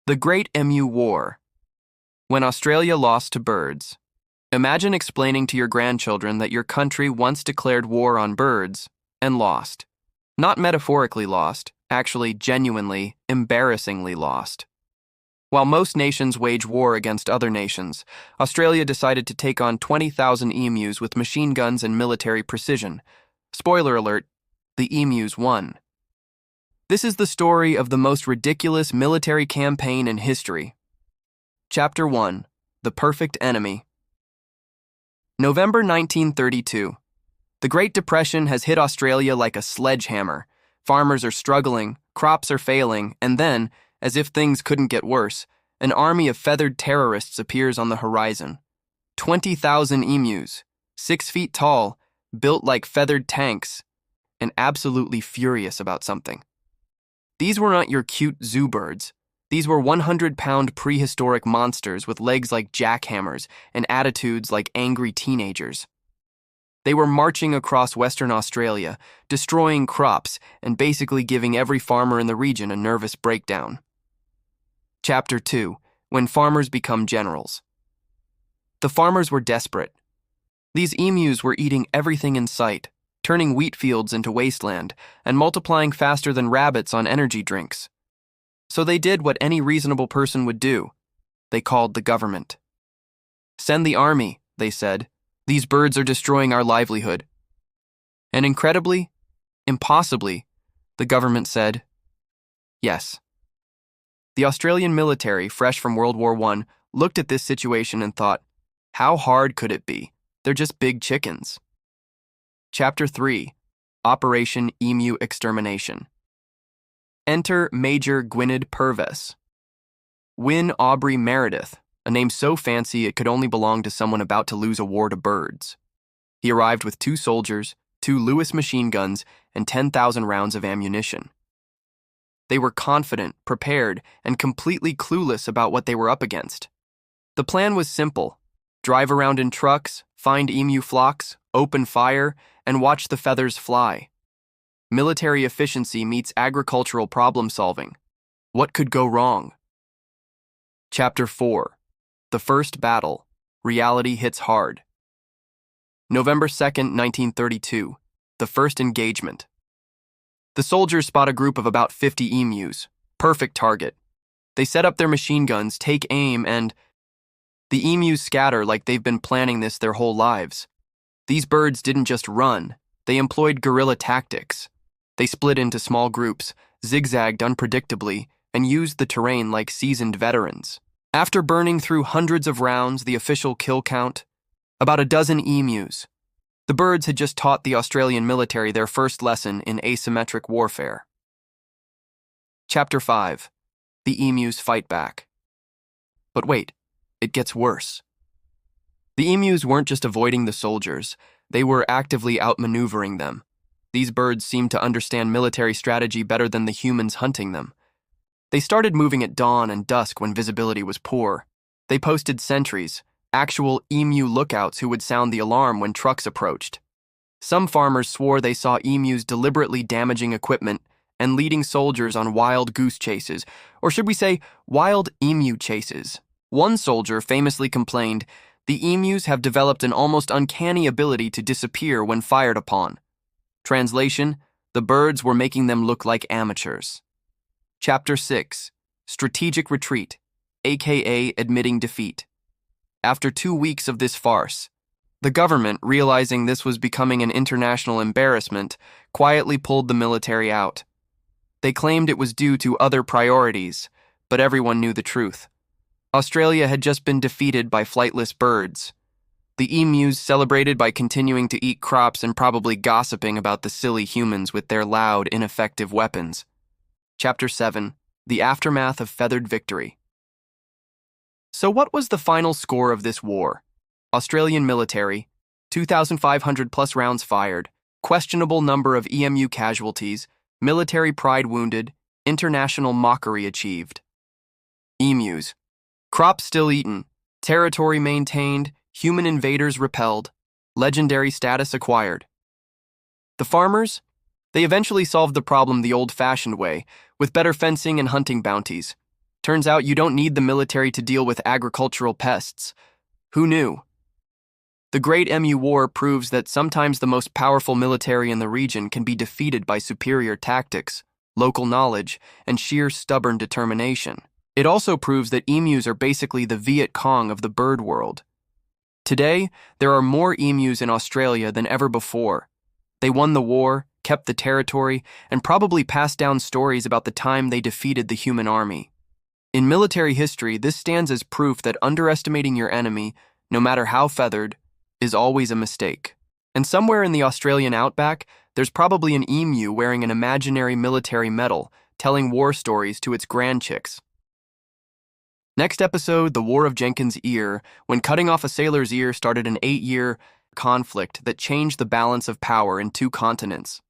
The Great Emu War. When Australia lost to birds. Imagine explaining to your grandchildren that your country once declared war on birds and lost. Not metaphorically lost, actually genuinely, embarrassingly lost. While most nations wage war against other nations, Australia decided to take on 20,000 emus with machine guns and military precision. Spoiler alert, the emus won. This is the story of the most ridiculous military campaign in history. Chapter 1. The Perfect Enemy. November 1932. The Great Depression has hit Australia like a sledgehammer. Farmers are struggling, crops are failing, and then, as if things couldn't get worse, an army of feathered terrorists appears on the horizon. 20,000 emus, 6 feet tall, built like feathered tanks, and absolutely furious about something. These were not your cute zoo birds. These were 100-pound prehistoric monsters with legs like jackhammers and attitudes like angry teenagers. They were marching across Western Australia, destroying crops and basically giving every farmer in the region a nervous breakdown. Chapter 2. When Farmers Become Generals. The farmers were desperate. These emus were eating everything in sight, turning wheat fields into wasteland, and multiplying faster than rabbits on energy drinks. So they did what any reasonable person would do. They called the government. "Send the army," they said. "These birds are destroying our livelihood." And incredibly, impossibly, the government said, yes. The Australian military, fresh from World War I, looked at this situation and thought, how hard could it be? They're just big chickens. Chapter 3. Operation Emu Extermination. Enter Major Gwynedd Purves. Wyn Aubrey Meredith, a name so fancy it could only belong to someone about to lose a war to birds. He arrived with 2 soldiers, 2 Lewis machine guns, and 10,000 rounds of ammunition. They were confident, prepared, and completely clueless about what they were up against. The plan was simple: drive around in trucks, find emu flocks, open fire, and watch the feathers fly. Military efficiency meets agricultural problem solving. What could go wrong? Chapter 4. The First Battle. Reality Hits Hard. November 2nd, 1932. The First Engagement. The soldiers spot a group of about 50 emus. Perfect target. They set up their machine guns, take aim, and the emus scatter like they've been planning this their whole lives. These birds didn't just run, they employed guerrilla tactics. They split into small groups, zigzagged unpredictably, and used the terrain like seasoned veterans. After burning through hundreds of rounds, the official kill count, about a dozen emus. The birds had just taught the Australian military their first lesson in asymmetric warfare. Chapter 5. The emus fight back. But wait, it gets worse. The emus weren't just avoiding the soldiers, they were actively outmaneuvering them. These birds seemed to understand military strategy better than the humans hunting them. They started moving at dawn and dusk when visibility was poor. They posted sentries, actual emu lookouts who would sound the alarm when trucks approached. Some farmers swore they saw emus deliberately damaging equipment and leading soldiers on wild goose chases, or should we say, wild emu chases. One soldier famously complained, "The emus have developed an almost uncanny ability to disappear when fired upon." Translation: the birds were making them look like amateurs. Chapter 6. Strategic Retreat, aka Admitting Defeat. After 2 weeks of this farce, the government, realizing this was becoming an international embarrassment, quietly pulled the military out. They claimed it was due to other priorities, but everyone knew the truth. Australia had just been defeated by flightless birds. The emus celebrated by continuing to eat crops and probably gossiping about the silly humans with their loud, ineffective weapons. Chapter 7. The Aftermath of Feathered Victory. So what was the final score of this war? Australian military, 2,500 plus rounds fired, questionable number of EMU casualties, military pride wounded, international mockery achieved. Emus. Crops still eaten, territory maintained, human invaders repelled, legendary status acquired. The farmers? They eventually solved the problem the old-fashioned way, with better fencing and hunting bounties. Turns out you don't need the military to deal with agricultural pests. Who knew? The Great Emu War proves that sometimes the most powerful military in the region can be defeated by superior tactics, local knowledge, and sheer stubborn determination. It also proves that emus are basically the Viet Cong of the bird world. Today, there are more emus in Australia than ever before. They won the war, kept the territory, and probably passed down stories about the time they defeated the human army. In military history, this stands as proof that underestimating your enemy, no matter how feathered, is always a mistake. And somewhere in the Australian outback, there's probably an emu wearing an imaginary military medal, telling war stories to its grandchicks. Next episode, The War of Jenkins' Ear, when cutting off a sailor's ear started an 8-year conflict that changed the balance of power in 2 continents.